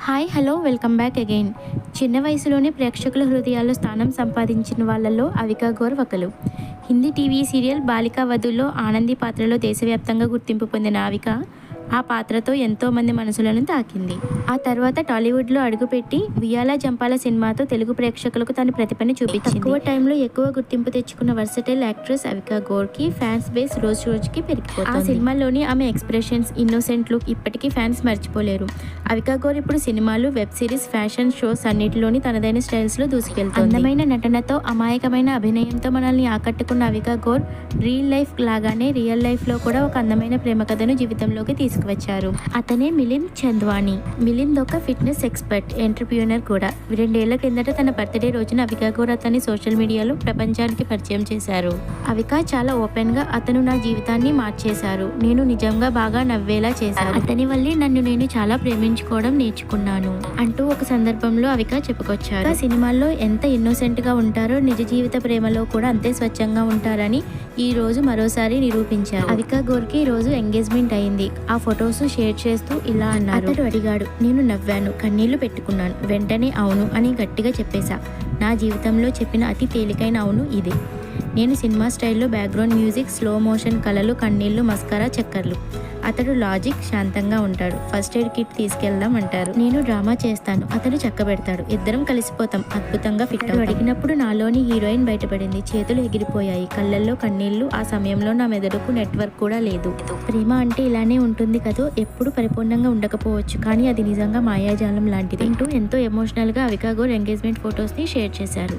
Hi hello welcome back again. చిన్న వయసులోనే ప్రేక్షకుల హృదయాల్లో స్థానం సంపాదించిన వాళ్ళల్లో అవికా గౌర్ ఒకరు. హిందీ టీవీ సీరియల్ బాలికా వధుల్లో ఆనంది పాత్రలో దేశవ్యాప్తంగా గుర్తింపు పొందిన అవిక ఆ పాత్రతో ఎంతోమంది మనసులను తాకింది. ఆ తర్వాత టాలీవుడ్లో అడుగుపెట్టి ఉయ్యాల జంపాల సినిమాతో తెలుగు ప్రేక్షకులకు తన ప్రతిభని చూపించింది. తక్కువ టైంలో ఎక్కువ గుర్తింపు తెచ్చుకున్న వర్సటైల్ యాక్ట్రెస్ అవికా గౌర్కి ఫ్యాన్స్ బేస్ రోజు రోజుకి పెరిగిపోతుంది. ఆ సినిమాలోని ఆమె ఎక్స్ప్రెషన్స్, ఇన్నోసెంట్ లుక్ ఇప్పటికీ ఫ్యాన్స్ మర్చిపోలేరు. అవికా గౌర్ ఇప్పుడు సినిమాలు, వెబ్ సిరీస్, ఫ్యాషన్ షోస్ అన్నిటిలోని తనదైన స్టైల్స్లో దూసుకెళ్తుంది. అందమైన నటనతో, అమాయకమైన అభినయంతో మనల్ని ఆకట్టుకున్న అవికా గౌర్ రియల్ లైఫ్ లాగానే రియల్ లైఫ్లో కూడా ఒక అందమైన ప్రేమ కథను జీవితంలోకి తీసుకువచ్చారు. అతనే మిలింద్ చంద్వానీ. మిలింద్ ఒక ఫిట్నెస్ ఎక్స్పర్ట్, ఎంటర్‌ప్రెన్యూర్ కూడా. 2 ఏళ్ల కిందట తన బర్త్డే రోజున అవికా గౌర్ అతన్ని సోషల్ మీడియాలో ప్రపంచానికి పరిచయం చేశారు. అవికా చాలా ఓపెన్గా "అతను నా జీవితాన్ని మార్చేశారు. నేను నిజంగా బాగా నవ్వేలా చేశారు. అతని వల్లే నన్ను నేను చాలా ప్రేమించుకోవడం నేర్చుకున్నాను" అంటూ ఒక సందర్భంలో అవికా చెప్పుకొచ్చారు. సినిమాల్లో ఎంత ఇన్నోసెంట్గా ఉంటారో నిజ జీవిత ప్రేమలో కూడా అంతే స్వచ్ఛంగా ఉంటారని ఈ రోజు మరోసారి నిరూపించారు. అవికా గౌర్కి ఈ రోజు ఎంగేజ్మెంట్ అయింది. ఆ ఫొటోస్ షేర్ చేస్తూ ఇలా అన్నారు. అతడు అడిగాడు, నేను నవ్వాను, కన్నీళ్లు పెట్టుకున్నాను. వెంటనే అవును అని గట్టిగా చెప్పేశా. నా జీవితంలో చెప్పిన అతి తేలికైన అవును ఇదే. నేను సినిమా స్టైల్లో బ్యాక్గ్రౌండ్ మ్యూజిక్, స్లో మోషన్ కళలు, కన్నీళ్లు, మస్కరా, చక్కర్లు. అతడు లాజిక్, శాంతంగా ఉంటాడు. ఫస్ట్ ఎయిడ్ కిట్ తీసుకెళ్దాం అంటారు. నేను డ్రామా చేస్తాను, అతడు చక్కబెడతాడు. ఇద్దరం కలిసిపోతాం, అద్భుతంగా ఫిట్. అడిగినప్పుడు నాలోని హీరోయిన్ బయటపడింది. చేతులు ఎగిరిపోయాయి, కళ్ళల్లో కన్నీళ్లు. ఆ సమయంలో నా మెదడుకు నెట్వర్క్ కూడా లేదు. ప్రేమ అంటే ఇలానే ఉంటుంది కదూ, ఎప్పుడు పరిపూర్ణంగా ఉండకపోవచ్చు, కానీ అది నిజంగా మాయాజాలం లాంటిది అంటూ ఎంతో ఎమోషనల్గా అవికా గౌర్ ఎంగేజ్మెంట్ ఫొటోస్ని షేర్ చేశారు.